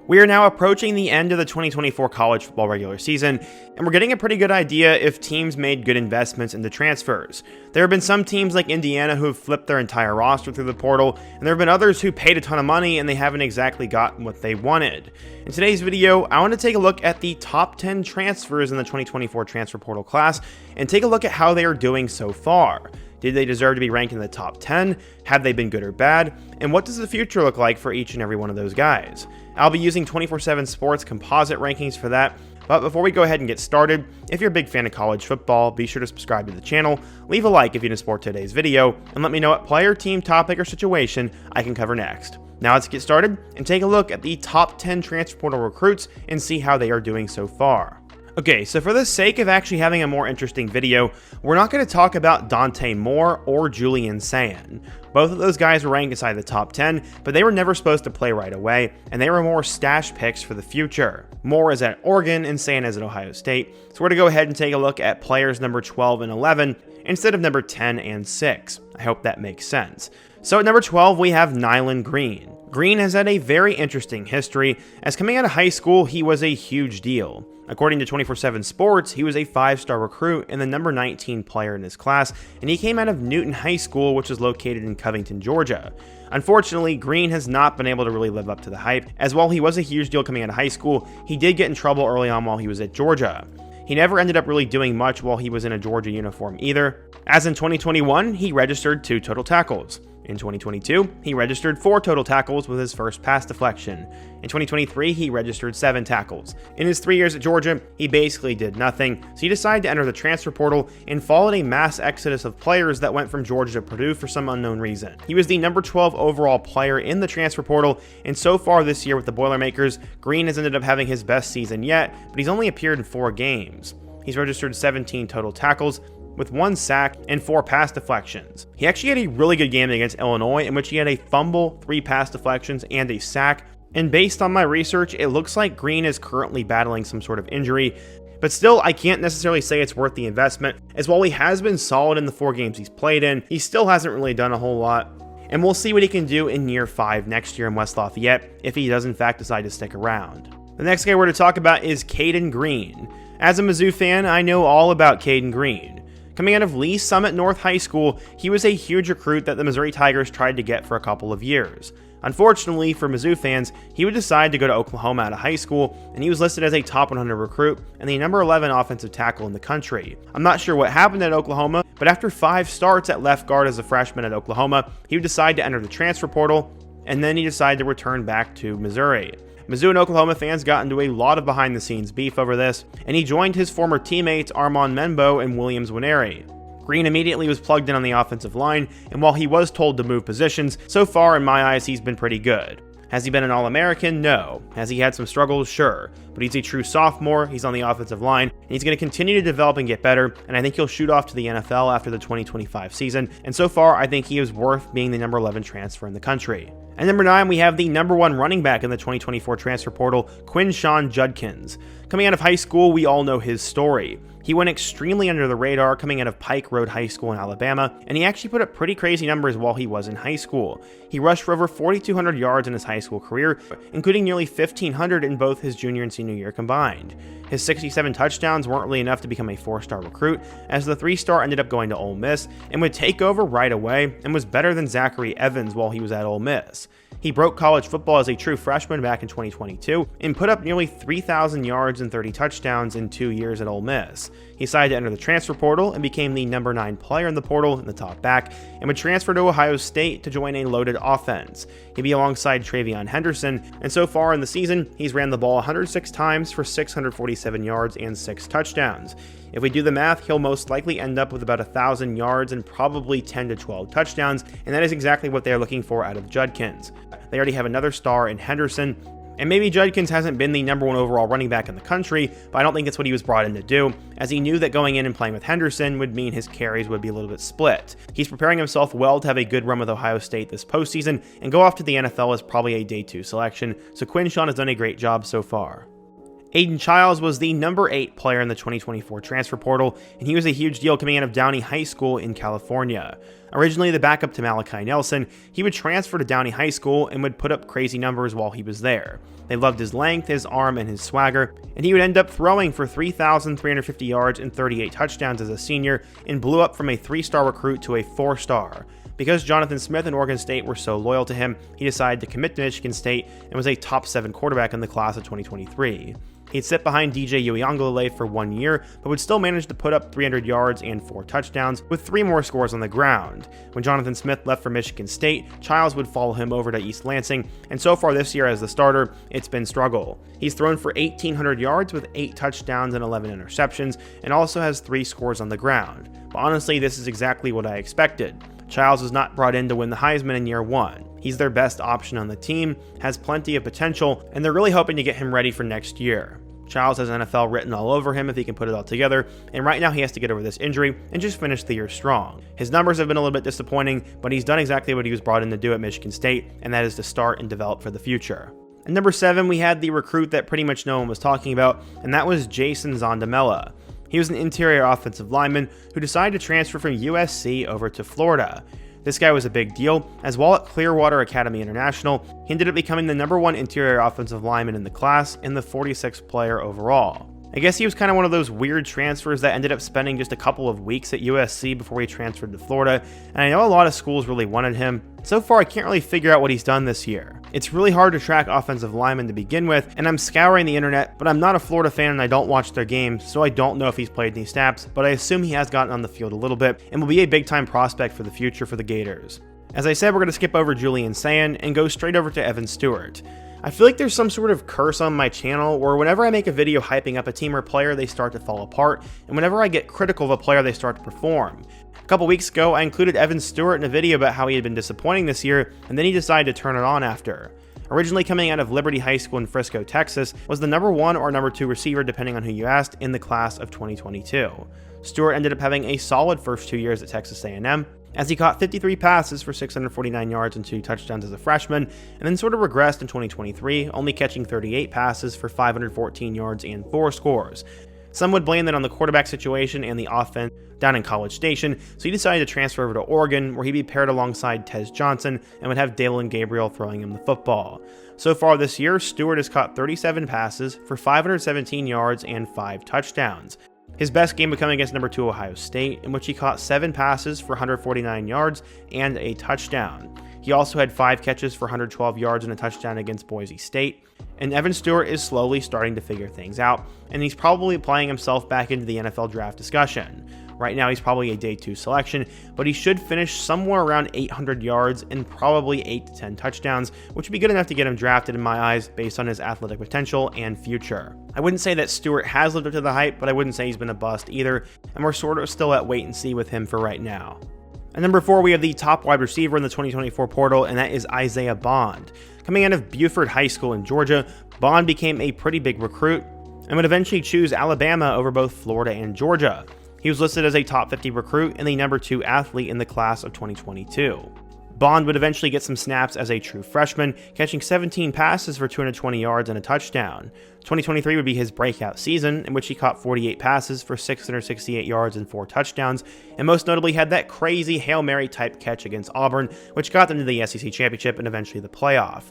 We are now approaching the end of the 2024 college football regular season, and we're getting a pretty good idea if teams made good investments into transfers. There have been some teams like Indiana who have flipped their entire roster through the portal, and there have been others who paid a ton of money and they haven't exactly gotten what they wanted. In today's video, I want to take a look at the top 10 transfers in the 2024 transfer portal class and take a look at how they are doing so far. Did they deserve to be ranked in the top 10? Have they been good or bad? And what does the future look like for each and every one of those guys? I'll be using 24/7 Sports composite rankings for that. But before we go ahead and get started, if you're a big fan of college football, be sure to subscribe to the channel, leave a like if you didn't support today's video, and let me know what player, team, topic, or situation I can cover next. Now let's get started and take a look at the top 10 transfer portal recruits and see how they are doing so far. Okay, so for the sake of actually having a more interesting video, we're not going to talk about Dante Moore or Julian Sayin. Both of those guys were ranked inside the top 10, but they were never supposed to play right away, and they were more stash picks for the future. Moore is at Oregon and Sayin is at Ohio State, so we're going to go ahead and take a look at players number 12 and 11 instead of number 10 and 6. I hope that makes sense. So at number 12, we have Nylon Green. Green has had a very interesting history, as coming out of high school, he was a huge deal. According to 24/7 Sports, he was a 5-star recruit and the number 19 player in his class, and he came out of Newton High School, which is located in Covington, Georgia. Unfortunately, Green has not been able to really live up to the hype, as while he was a huge deal coming out of high school, he did get in trouble early on while he was at Georgia. He never ended up really doing much while he was in a Georgia uniform either, as in 2021, he registered 2 total tackles. In 2022, he registered 4 total tackles with his first pass deflection. In 2023, he registered 7 tackles. In his 3 years at Georgia, he basically did nothing, so he decided to enter the transfer portal and followed a mass exodus of players that went from Georgia to Purdue for some unknown reason. He was the number 12 overall player in the transfer portal, and so far this year with the Boilermakers, Green has ended up having his best season yet, but he's only appeared in 4 games. He's registered 17 total tackles, with 1 sack and 4 pass deflections. He actually had a really good game against Illinois in which he had a fumble, 3 pass deflections, and a sack. And based on my research, it looks like Green is currently battling some sort of injury. But still, I can't necessarily say it's worth the investment, as while he has been solid in the 4 games he's played in, he still hasn't really done a whole lot. And we'll see what he can do in year 5 next year in West Lafayette, if he does in fact decide to stick around. The next guy we're to talk about is Kaden Green. As a Mizzou fan, I know all about Kaden Green. Coming out of Lee Summit North High School, he was a huge recruit that the Missouri Tigers tried to get for a couple of years. Unfortunately for Mizzou fans, he would decide to go to Oklahoma out of high school, and he was listed as a top 100 recruit and the number 11 offensive tackle in the country. I'm not sure what happened at Oklahoma, but after 5 starts at left guard as a freshman at Oklahoma, he would decide to enter the transfer portal, and then he decided to return back to Missouri. Mizzou and Oklahoma fans got into a lot of behind-the-scenes beef over this, and he joined his former teammates Armand Menbo and Williams Winery. Green immediately was plugged in on the offensive line, and while he was told to move positions, so far in my eyes he's been pretty good. Has he been an All-American? No. Has he had some struggles? Sure. But he's a true sophomore, he's on the offensive line, and he's going to continue to develop and get better, and I think he'll shoot off to the NFL after the 2025 season, and so far I think he is worth being the number 11 transfer in the country. At number 9, we have the number 1 running back in the 2024 transfer portal, Quinshon Judkins. Coming out of high school, we all know his story. He went extremely under the radar coming out of Pike Road High School in Alabama, and he actually put up pretty crazy numbers while he was in high school. He rushed for over 4,200 yards in his high school career, including nearly 1,500 in both his junior and senior year combined. His 67 touchdowns weren't really enough to become a 4-star recruit, as the 3-star ended up going to Ole Miss and would take over right away and was better than Zachary Evans while he was at Ole Miss. He broke college football as a true freshman back in 2022 and put up nearly 3,000 yards and 30 touchdowns in 2 years at Ole Miss. He decided to enter the transfer portal and became the number 9 player in the portal in the top back and would transfer to Ohio State to join a loaded offense. He'd be alongside Travion Henderson, and so far in the season, he's ran the ball 106 times for 647 yards and 6 touchdowns. If we do the math, he'll most likely end up with about 1,000 yards and probably 10 to 12 touchdowns, and that is exactly what they're looking for out of Judkins. They already have another star in Henderson, and maybe Judkins hasn't been the number 1 overall running back in the country, but I don't think that's what he was brought in to do, as he knew that going in and playing with Henderson would mean his carries would be a little bit split. He's preparing himself well to have a good run with Ohio State this postseason and go off to the NFL as probably a day 2 selection, so Quinshon has done a great job so far. Aiden Charles was the number 8 player in the 2024 transfer portal, and he was a huge deal coming out of Downey High School in California. Originally the backup to Malachi Nelson, he would transfer to Downey High School and would put up crazy numbers while he was there. They loved his length, his arm, and his swagger, and he would end up throwing for 3,350 yards and 38 touchdowns as a senior, and blew up from a 3-star recruit to a 4-star. Because Jonathan Smith and Oregon State were so loyal to him, he decided to commit to Michigan State and was a top 7 quarterback in the class of 2023. He'd sit behind DJ Uiagalelei for 1 year, but would still manage to put up 300 yards and 4 touchdowns, with 3 more scores on the ground. When Jonathan Smith left for Michigan State, Childs would follow him over to East Lansing, and so far this year as the starter, it's been struggle. He's thrown for 1,800 yards with 8 touchdowns and 11 interceptions, and also has 3 scores on the ground. But honestly, this is exactly what I expected. Childs was not brought in to win the Heisman in year 1. He's their best option on the team, has plenty of potential, and they're really hoping to get him ready for next year. Childs has NFL written all over him if he can put it all together, and right now he has to get over this injury and just finish the year strong. His numbers have been a little bit disappointing, but he's done exactly what he was brought in to do at Michigan State, and that is to start and develop for the future. At number 7, we had the recruit that pretty much no one was talking about, and that was Jason Zandamela. He was an interior offensive lineman who decided to transfer from USC over to Florida. This guy was a big deal, as while at Clearwater Academy International, he ended up becoming the number 1 interior offensive lineman in the class and the 46th player overall. I guess he was kind of one of those weird transfers that ended up spending just a couple of weeks at USC before he transferred to Florida, and I know a lot of schools really wanted him. So far, I can't really figure out what he's done this year. It's really hard to track offensive linemen to begin with, and I'm scouring the internet, but I'm not a Florida fan and I don't watch their games, so I don't know if he's played any snaps, but I assume he has gotten on the field a little bit and will be a big-time prospect for the future for the Gators. As I said, we're going to skip over Julian Sayin and go straight over to Evan Stewart. I feel like there's some sort of curse on my channel where whenever I make a video hyping up a team or player, they start to fall apart, and whenever I get critical of a player, they start to perform. A couple weeks ago, I included Evan Stewart in a video about how he had been disappointing this year, and then he decided to turn it on after. Originally coming out of Liberty High School in Frisco, Texas, was the number 1 or number 2 receiver depending on who you asked in the class of 2022. Stewart ended up having a solid first 2 years at Texas A&M, as he caught 53 passes for 649 yards and 2 touchdowns as a freshman, and then sort of regressed in 2023, only catching 38 passes for 514 yards and 4 scores. Some would blame that on the quarterback situation and the offense down in College Station, so he decided to transfer over to Oregon, where he'd be paired alongside Tez Johnson and would have Dalen Gabriel throwing him the football. So far this year, Stewart has caught 37 passes for 517 yards and 5 touchdowns. His best game would come against number 2 Ohio State, in which he caught 7 passes for 149 yards and a touchdown. He also had 5 catches for 112 yards and a touchdown against Boise State. And Evan Stewart is slowly starting to figure things out, and he's probably playing himself back into the NFL draft discussion. Right now he's probably a day 2 selection, but he should finish somewhere around 800 yards and probably 8 to 10 touchdowns, which would be good enough to get him drafted in my eyes based on his athletic potential and future. I wouldn't say that Stewart has lived up to the hype, but I wouldn't say he's been a bust either, and we're sort of still at wait and see with him for right now. At number 4, we have the top wide receiver in the 2024 portal, and that is Isaiah Bond. Coming out of Buford High School in Georgia, Bond became a pretty big recruit and would eventually choose Alabama over both Florida and Georgia. He was listed as a top 50 recruit and the number 2 athlete in the class of 2022. Bond would eventually get some snaps as a true freshman, catching 17 passes for 220 yards and a touchdown. 2023 would be his breakout season, in which he caught 48 passes for 668 yards and 4 touchdowns, and most notably had that crazy Hail Mary type catch against Auburn, which got them to the SEC Championship and eventually the playoff.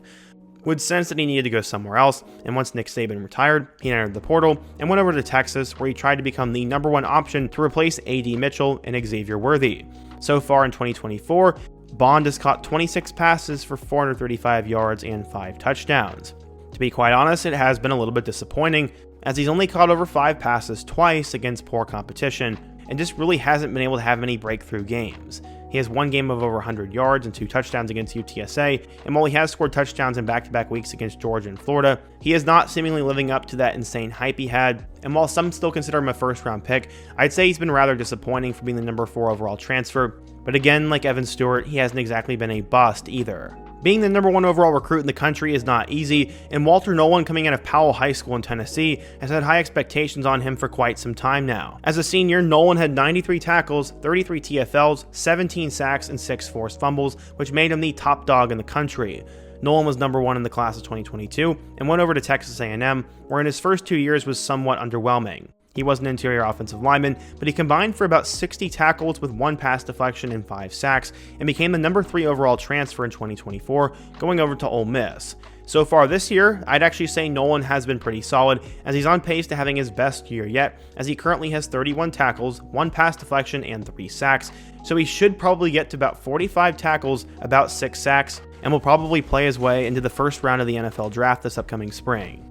Would sense that he needed to go somewhere else, and once Nick Saban retired, he entered the portal and went over to Texas, where he tried to become the number 1 option to replace A.D. Mitchell and Xavier Worthy. So far in 2024, Bond has caught 26 passes for 435 yards and 5 touchdowns. To be quite honest, it has been a little bit disappointing, as he's only caught over 5 passes twice against poor competition, and just really hasn't been able to have many breakthrough games. He has 1 game of over 100 yards and 2 touchdowns against UTSA, and while he has scored touchdowns in back-to-back weeks against Georgia and Florida, he is not seemingly living up to that insane hype he had, and while some still consider him a first-round pick, I'd say he's been rather disappointing for being the number 4 overall transfer, but again, like Evan Stewart, he hasn't exactly been a bust either. Being the number 1 overall recruit in the country is not easy, and Walter Nolan, coming out of Powell High School in Tennessee, has had high expectations on him for quite some time now. As a senior, Nolan had 93 tackles, 33 TFLs, 17 sacks, and 6 forced fumbles, which made him the top dog in the country. Nolan was number 1 in the class of 2022 and went over to Texas A&M, where in his first 2 years was somewhat underwhelming. He was an interior offensive lineman, but he combined for about 60 tackles with 1 pass deflection and 5 sacks, and became the number 3 overall transfer in 2024, going over to Ole Miss. So far this year, I'd actually say Nolan has been pretty solid, as he's on pace to having his best year yet, as he currently has 31 tackles, 1 pass deflection, and 3 sacks, so he should probably get to about 45 tackles, about 6 sacks, and will probably play his way into the first round of the NFL draft this upcoming spring.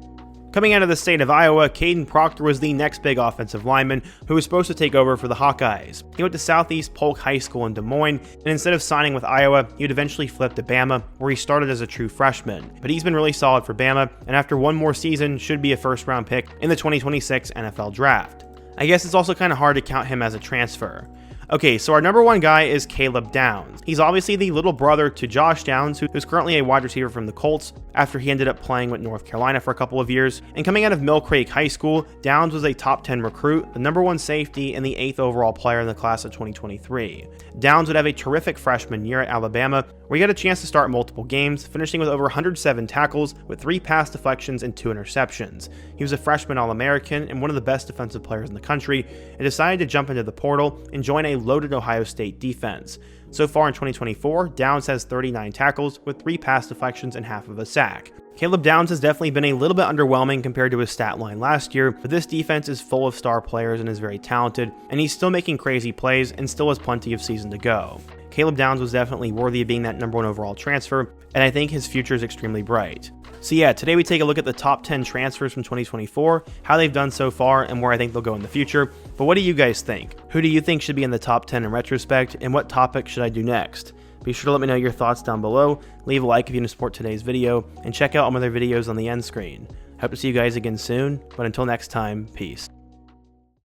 Coming out of the state of Iowa, Caden Proctor was the next big offensive lineman who was supposed to take over for the Hawkeyes. He went to Southeast Polk High School in Des Moines, and instead of signing with Iowa, he would eventually flip to Bama, where he started as a true freshman. But he's been really solid for Bama, and after one more season, should be a first-round pick in the 2026 NFL Draft. I guess it's also kind of hard to count him as a transfer. Okay, so our number 1 guy is Caleb Downs. He's obviously the little brother to Josh Downs, who's currently a wide receiver from the Colts after he ended up playing with North Carolina for a couple of years. And coming out of Mill Creek High School, Downs was a top 10 recruit, the number 1 safety, and the 8th overall player in the class of 2023. Downs would have a terrific freshman year at Alabama, where he got a chance to start multiple games, finishing with over 107 tackles with 3 pass deflections and 2 interceptions. He was a freshman All-American and one of the best defensive players in the country, and decided to jump into the portal and join a loaded Ohio State defense. So far in 2024, Downs has 39 tackles with 3 pass deflections and half of a sack. Caleb Downs has definitely been a little bit underwhelming compared to his stat line last year, but this defense is full of star players and is very talented, and he's still making crazy plays and still has plenty of season to go. Caleb Downs was definitely worthy of being that number 1 overall transfer, and I think his future is extremely bright. So yeah, today we take a look at the top 10 transfers from 2024, how they've done so far, and where I think they'll go in the future. But what do you guys think? Who do you think should be in the top 10 in retrospect, and what topic should I do next? Be sure to let me know your thoughts down below, leave a like if you want to support today's video, and check out all my other videos on the end screen. Hope to see you guys again soon, but until next time, peace.